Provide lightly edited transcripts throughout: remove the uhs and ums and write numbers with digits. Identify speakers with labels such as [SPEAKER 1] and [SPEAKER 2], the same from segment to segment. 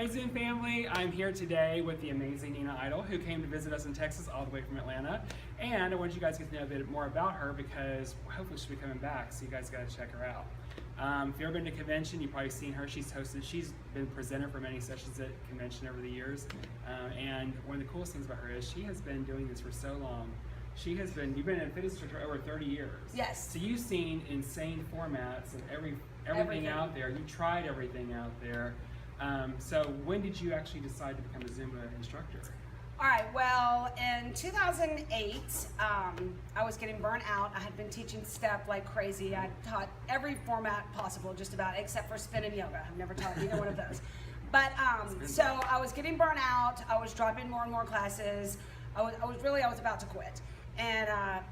[SPEAKER 1] Hey Zoom family, I'm here today with the amazing Nina Idol who came to visit us in Texas all the way from Atlanta. And I want you guys to get to know a bit more about her because hopefully she'll be coming back, so you guys gotta check her out. If you've ever been to convention, you've probably seen her. She's been presenter for many sessions at convention over the years. And one of the coolest things about her is she has been doing this for so long. You've been in fitness for over 30 years.
[SPEAKER 2] Yes.
[SPEAKER 1] So you've seen insane formats of everything out there. You tried everything out there. So when did you actually decide to become a Zumba instructor?
[SPEAKER 2] All right, well, in 2008, I was getting burnt out. I had been teaching step like crazy. I taught every format possible, just about, except for spin and yoga. I've never taught either one of those. But so I was getting burnt out. I was dropping more and more classes. I was about to quit. And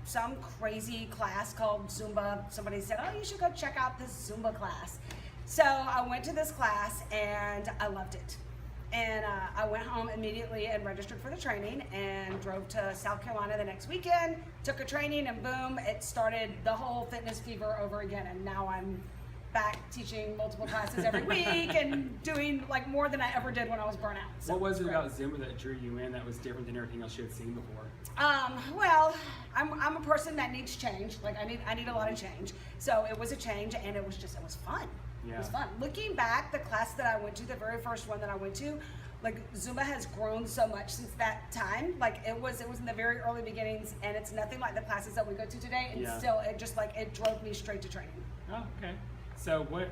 [SPEAKER 2] some crazy class called Zumba, somebody said, oh, you should go check out this Zumba class. So I went to this class and I loved it. And I went home immediately and registered for the training and drove to South Carolina the next weekend, took a training, and boom, it started the whole fitness fever over again. And now I'm back teaching multiple classes every week and doing like more than I ever did when I was burnt out. So
[SPEAKER 1] what was it about Zumba that drew you in that was different than everything else you had seen before?
[SPEAKER 2] Well, I'm a person that needs change. Like I need a lot of change. So it was a change, and it was fun.
[SPEAKER 1] Yeah.
[SPEAKER 2] It was fun. Looking back, the class that I went to, the very first one that I went to, like Zumba has grown so much since that time. Like it was in the very early beginnings, and it's nothing like the classes that we go to today. And still, it drove me straight to training.
[SPEAKER 1] Oh, okay. So what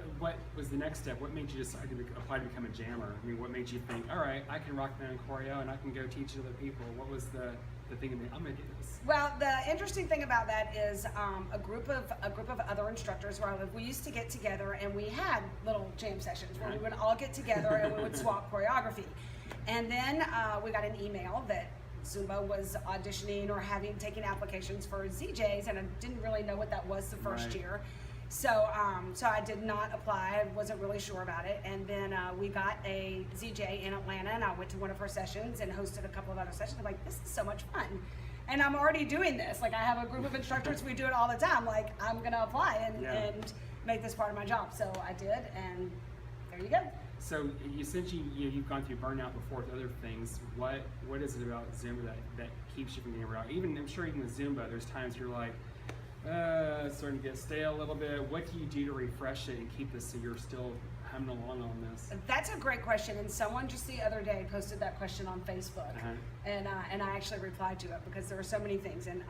[SPEAKER 1] was the next step? What made you decide to apply to become a jammer? I mean, what made you think, all right, I can rock my own choreo and I can go teach other people? What was the thing of I'm gonna do this?
[SPEAKER 2] Well, the interesting thing about that is a group of other instructors where I live, we used to get together and we had little jam sessions where we would all get together and we would swap choreography. And then we got an email that Zumba was auditioning or taking applications for ZJs, and I didn't really know what that was the first year. So I did not apply. I wasn't really sure about it. And then we got a ZJ in Atlanta, and I went to one of her sessions and hosted a couple of other sessions. I'm like, this is so much fun. And I'm already doing this. Like, I have a group of instructors. We do it all the time. Like, I'm going to apply and make this part of my job. So I did, and there you go.
[SPEAKER 1] So essentially, you've gone through burnout before with other things. What is it about Zumba that keeps you from getting burnout? I'm sure even with Zumba, there's times you're like, it's starting to get stale a little bit. What do you do to refresh it and keep this so you're still humming along on this?
[SPEAKER 2] That's a great question, and someone just the other day posted that question on Facebook, and I actually replied to it because there were so many things. And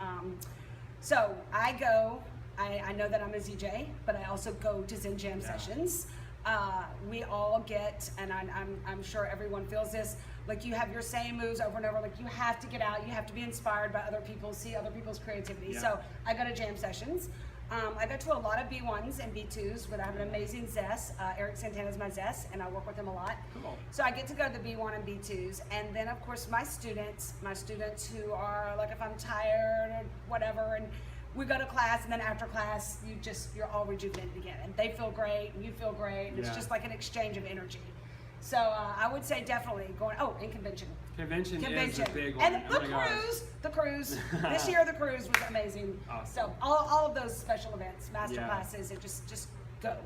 [SPEAKER 2] so I know that I'm a ZJ, but I also go to Zen Jam sessions. We all get, and I'm sure everyone feels this, like you have your same moves over and over, like you have to get out, you have to be inspired by other people, see other people's creativity. So I go to jam sessions. I go to a lot of B1s and B2s where I have an amazing Zest. Eric Santana's my Zest, and I work with him a lot.
[SPEAKER 1] Cool.
[SPEAKER 2] So I get to go to the B1 and B2s, and then of course my students who are like, if I'm tired or whatever, and we go to class, and then after class, you're all rejuvenated again, and they feel great, and you feel great, and it's just like an exchange of energy. So I would say definitely and convention. Convention
[SPEAKER 1] is a big one.
[SPEAKER 2] And the cruise. This year the cruise was amazing.
[SPEAKER 1] Awesome.
[SPEAKER 2] So all of those special events, master classes, it just go.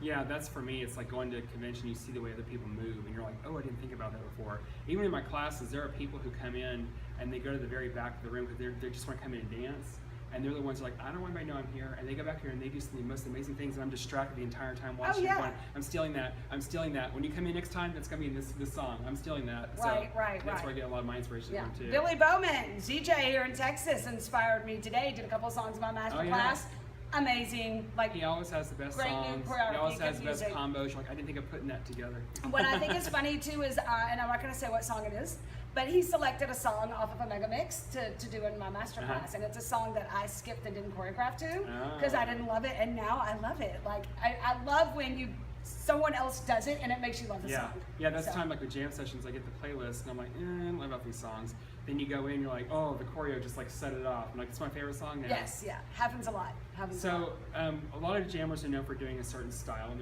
[SPEAKER 1] Yeah, that's for me. It's like going to a convention, you see the way other people move, and you're like, oh, I didn't think about that before. Even in my classes, there are people who come in and they go to the very back of the room because they just want to come in and dance. And they're the ones who are like, I don't want anybody to know I'm here. And they go back here and they do some of the most amazing things, and I'm distracted the entire time watching it. I'm stealing that. When you come in next time, that's going to be in this song. I'm stealing that.
[SPEAKER 2] Right.
[SPEAKER 1] That's where I get a lot of my inspiration from, too.
[SPEAKER 2] Billy Bowman, ZJ here in Texas, inspired me today. Did a couple of songs in my master class. Amazing. Like,
[SPEAKER 1] he always has the best
[SPEAKER 2] great
[SPEAKER 1] songs.
[SPEAKER 2] New choreography,
[SPEAKER 1] he always has the best
[SPEAKER 2] music.
[SPEAKER 1] combos. You're like, I didn't think of putting that together.
[SPEAKER 2] What I think is funny too is, and I'm not going to say what song it is, but he selected a song off of a mega mix to do in my master class, and it's a song that I skipped and didn't choreograph to because I didn't love it, and now I love it. Like I love when someone else does it and it makes you love the song.
[SPEAKER 1] Yeah, that's the time like with jam sessions, I get the playlist and I'm like, I don't know about these songs. Then you go in, you're like, oh, the choreo just like set it off. I'm like, it's my favorite song now.
[SPEAKER 2] Yes, happens a lot.
[SPEAKER 1] A lot of jammers are known for doing a certain style in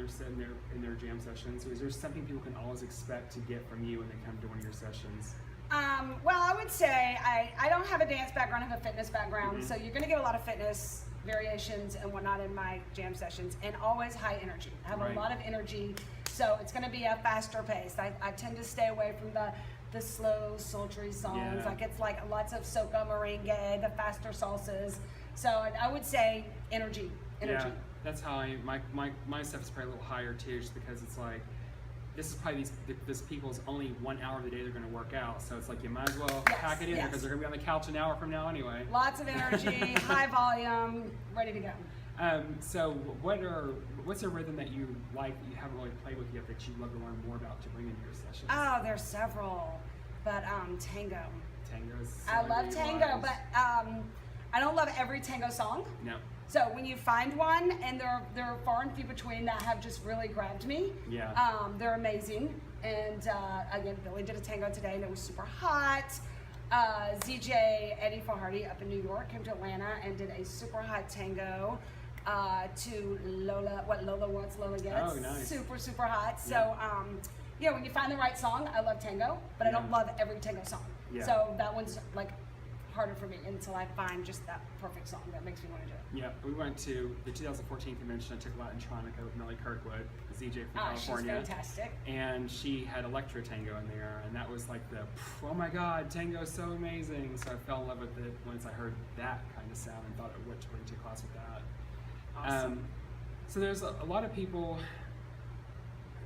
[SPEAKER 1] their jam sessions. So is there something people can always expect to get from you when they come to one of your sessions?
[SPEAKER 2] Well, I would say I don't have a dance background, I have a fitness background, so you're going to get a lot of fitness variations and whatnot in my jam sessions, and always high energy. I have a lot of energy. So it's going to be a faster pace. I tend to stay away from the slow, sultry songs.
[SPEAKER 1] Yeah.
[SPEAKER 2] Like it's like lots of soca, merengue, the faster salsas. So I would say energy.
[SPEAKER 1] Yeah, that's how my stuff is probably a little higher too, just because it's like, this is probably this people's only 1 hour of the day they're going to work out. So it's like you might as well pack it in because they're going to be on the couch an hour from now anyway.
[SPEAKER 2] Lots of energy, high volume, ready to go.
[SPEAKER 1] So what's a rhythm that you like that you haven't really played with yet that you'd love to learn more about to bring into your sessions?
[SPEAKER 2] Oh, there's several, but tango.
[SPEAKER 1] Tango is
[SPEAKER 2] I love tango, but I don't love every tango song.
[SPEAKER 1] No.
[SPEAKER 2] So when you find one, and they're far and few between that have just really grabbed me.
[SPEAKER 1] Yeah.
[SPEAKER 2] They're amazing. And again, Billy did a tango today, and it was super hot. ZJ Eddie Fajardi up in New York came to Atlanta and did a super hot tango to Lola, what Lola wants, Lola gets.
[SPEAKER 1] Oh, nice.
[SPEAKER 2] Super, super hot.
[SPEAKER 1] Yeah.
[SPEAKER 2] So, yeah, when you find the right song, I love tango, but I don't love every tango song.
[SPEAKER 1] Yeah.
[SPEAKER 2] So that one's like harder for me until I find just that perfect song that makes me want to do it.
[SPEAKER 1] Yeah, we went to the 2014 convention. I took Latin Tronica with Millie Kirkwood, ZJ from California.
[SPEAKER 2] She's fantastic.
[SPEAKER 1] And she had electro tango in there, and that was like oh my god, tango is so amazing. So I fell in love with it once I heard that kind of sound and thought I would take a class with that.
[SPEAKER 2] Awesome.
[SPEAKER 1] So there's a lot of people,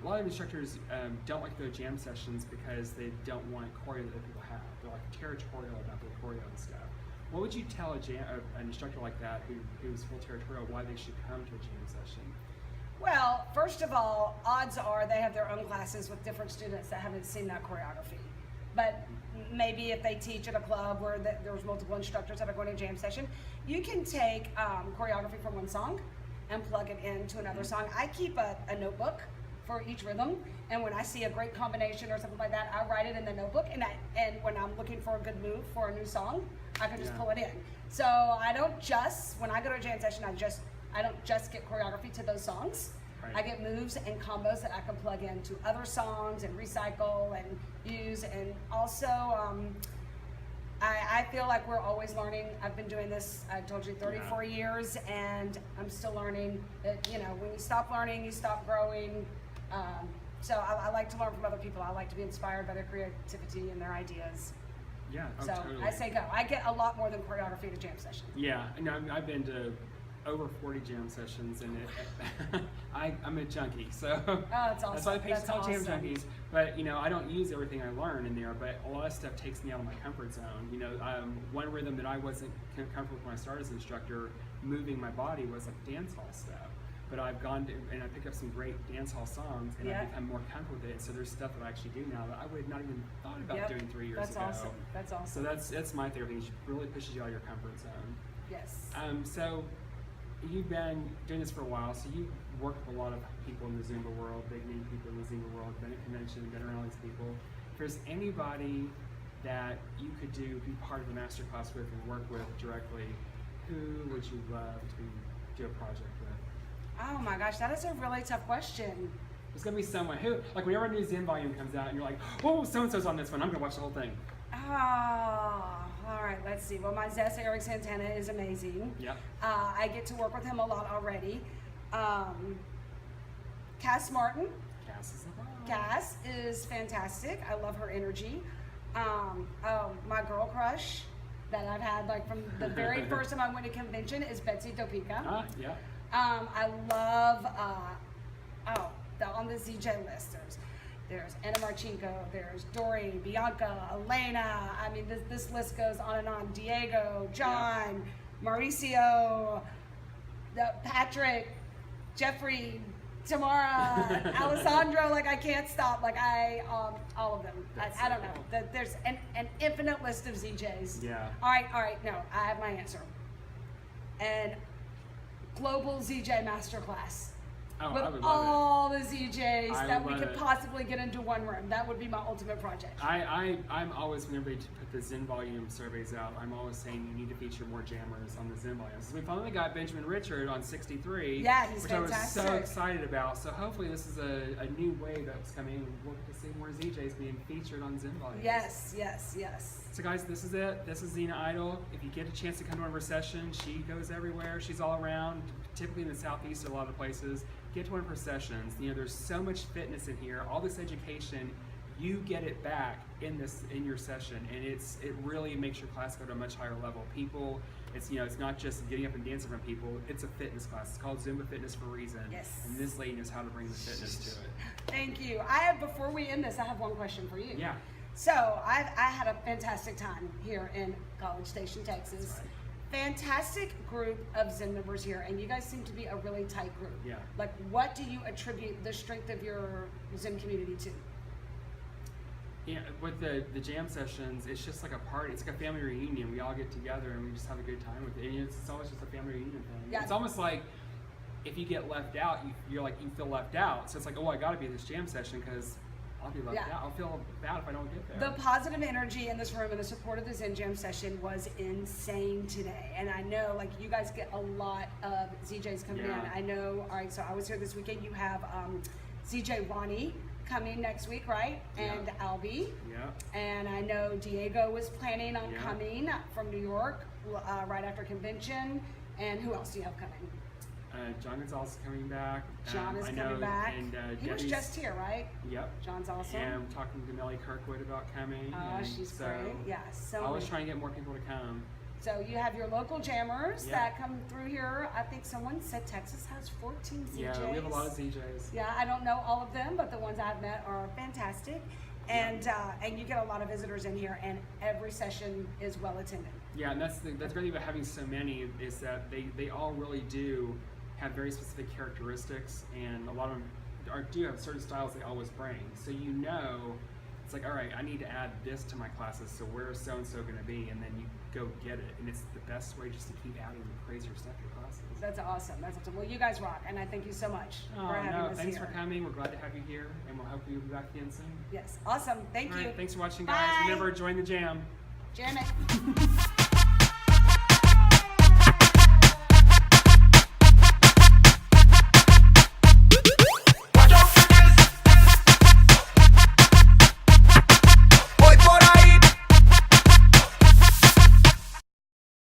[SPEAKER 1] a lot of instructors don't like to go to jam sessions because they don't want choreo that people have. They're like territorial about their choreo and stuff. What would you tell an instructor like that who's full territorial why they should come to a jam session?
[SPEAKER 2] Well, first of all, odds are they have their own classes with different students that haven't seen that choreography. But maybe if they teach at a club where there's multiple instructors that are going to a jam session, you can take choreography from one song and plug it into another song. I keep a notebook for each rhythm, and when I see a great combination or something like that, I write it in the notebook, and when I'm looking for a good move for a new song, I can just pull it in. So I don't just, when I go to a jam session, I don't just get choreography to those songs.
[SPEAKER 1] Right.
[SPEAKER 2] I get moves and combos that I can plug into other songs and recycle and use, and also I feel like we're always learning. I've been doing this, I told you, 34 years, and I'm still learning. That, when you stop learning, you stop growing. So I like to learn from other people. I like to be inspired by their creativity and their ideas.
[SPEAKER 1] Yeah,
[SPEAKER 2] So
[SPEAKER 1] totally.
[SPEAKER 2] I say go. I get a lot more than choreography at a jam session.
[SPEAKER 1] Yeah, no, I've been to over 40 jam sessions, and I'm a junkie, so
[SPEAKER 2] that's awesome.
[SPEAKER 1] that's why I pay
[SPEAKER 2] That's
[SPEAKER 1] called Jam
[SPEAKER 2] awesome.
[SPEAKER 1] Junkies. But I don't use everything I learn in there, but a lot of stuff takes me out of my comfort zone. One rhythm that I wasn't comfortable with when I started as an instructor, moving my body, was like dance hall stuff. But I've gone to, and I picked up some great dance hall songs, and I've become more comfortable with it. So there's stuff that I actually do now that I would have not even thought about doing 3 years ago.
[SPEAKER 2] That's awesome. That's awesome.
[SPEAKER 1] So that's my favorite thing. It really pushes you out of your comfort zone.
[SPEAKER 2] Yes.
[SPEAKER 1] So you've been doing this for a while, so you've worked with a lot of people in the Zumba world, big name people in the Zumba world, been at convention, been around these people. If there's anybody that you could be part of the master class with and work with directly, who would you love to do a project with?
[SPEAKER 2] Oh my gosh, that is a really tough question.
[SPEAKER 1] There's gonna be someone who, like whenever a new Zen volume comes out and you're like, oh, so-and-so's on this one, I'm gonna watch the whole thing.
[SPEAKER 2] Oh, all right, let's see. Well, my Zest Eric Santana is amazing.
[SPEAKER 1] Yeah.
[SPEAKER 2] I get to work with him a lot already. Cass Martin.
[SPEAKER 1] Cass is a lot.
[SPEAKER 2] Cass is fantastic. I love her energy. My girl crush that I've had like from the very first time I went to convention is Betsy Topeka.
[SPEAKER 1] Yeah.
[SPEAKER 2] I love, on the ZJ list, there's Anna Marchenko, there's Dory, Bianca, Elena. I mean, this list goes on and on. Diego, John, Mauricio, Patrick, Jeffrey, Tamara, Alessandro. Like, I can't stop. Like, all of them. I don't know. There's an infinite list of ZJs.
[SPEAKER 1] Yeah.
[SPEAKER 2] All right. No, I have my answer. And global ZJ masterclass.
[SPEAKER 1] Oh,
[SPEAKER 2] with
[SPEAKER 1] I would love
[SPEAKER 2] all the ZJs
[SPEAKER 1] I
[SPEAKER 2] that
[SPEAKER 1] would
[SPEAKER 2] we
[SPEAKER 1] love
[SPEAKER 2] could
[SPEAKER 1] it.
[SPEAKER 2] possibly get into one room. That would be my ultimate project.
[SPEAKER 1] I'm always, whenever they put the Zen volume surveys out, I'm always saying you need to feature more jammers on the Zen volumes. We finally got Benjamin Richard on 63,
[SPEAKER 2] Yeah, he's
[SPEAKER 1] which I was so
[SPEAKER 2] fantastic.
[SPEAKER 1] excited about. So hopefully this is a new wave that's coming. We'll get to see more ZJs being featured on Zen volumes.
[SPEAKER 2] Yes.
[SPEAKER 1] So guys, this is it. This is Zena Idol. If you get a chance to come to one of her sessions, she goes everywhere. She's all around, typically in the Southeast, a lot of places. Get to one of her sessions. You know, there's so much fitness in here, all this education. You get it back in your session, and it really makes your class go to a much higher level. People, it's not just getting up and dancing from people. It's a fitness class. It's called Zumba Fitness for a reason.
[SPEAKER 2] Yes.
[SPEAKER 1] And this lady knows how to bring the fitness to it.
[SPEAKER 2] Thank you. Before we end this, I have one question for you.
[SPEAKER 1] Yeah.
[SPEAKER 2] So I had a fantastic time here in College Station, Texas.
[SPEAKER 1] That's right.
[SPEAKER 2] Fantastic group of Zen members here, and you guys seem to be a really tight group.
[SPEAKER 1] Yeah.
[SPEAKER 2] Like, what do you attribute the strength of your Zen community to?
[SPEAKER 1] Yeah, with the jam sessions, it's just like a party. It's like a family reunion. We all get together and we just have a good time with it. And it's always just a family reunion thing.
[SPEAKER 2] Yeah.
[SPEAKER 1] It's almost like if you get left out, you feel left out. So it's like, oh, I got to be at this jam session because I'll be left out. I'll feel bad if I don't get there.
[SPEAKER 2] The positive energy in this room and the support of the Zen Jam session was insane today. And I know, like, you guys get a lot of ZJs coming in. I know, all right, so I was here this weekend. You have ZJ Ronnie coming next week, right? And Albie.
[SPEAKER 1] Yeah.
[SPEAKER 2] And I know Diego was planning on coming from New York right after convention. And who else do you have coming?
[SPEAKER 1] John Gonzalez coming back.
[SPEAKER 2] John is coming back.
[SPEAKER 1] And
[SPEAKER 2] he was just here, right?
[SPEAKER 1] Yep.
[SPEAKER 2] John's awesome.
[SPEAKER 1] And I'm talking to Melly Kirkwood about coming.
[SPEAKER 2] Oh, she's great. Yeah, so
[SPEAKER 1] I was trying to get more people to come.
[SPEAKER 2] So you have your local jammers that come through here. I think someone said Texas has 14 ZJs.
[SPEAKER 1] Yeah, we have a lot of ZJs.
[SPEAKER 2] Yeah, I don't know all of them, but the ones I've met are fantastic. And you get a lot of visitors in here, and every session is well attended. Yeah,
[SPEAKER 1] and that's great thing about having so many is that they all really do have very specific characteristics, and a lot of them do have certain styles they always bring. So it's like, all right, I need to add this to my classes, so where is so-and-so going to be? And then you go get it. And it's the best way just to keep adding crazier stuff to your classes.
[SPEAKER 2] That's awesome. That's awesome. Well, you guys rock, and I thank you so much for having us here.
[SPEAKER 1] Thanks for coming. We're glad to have you here, and we'll hope you'll be back again soon.
[SPEAKER 2] Yes, awesome. Thank you.
[SPEAKER 1] Thanks for watching, guys.
[SPEAKER 2] Bye.
[SPEAKER 1] Remember, join the jam.
[SPEAKER 2] Jam it.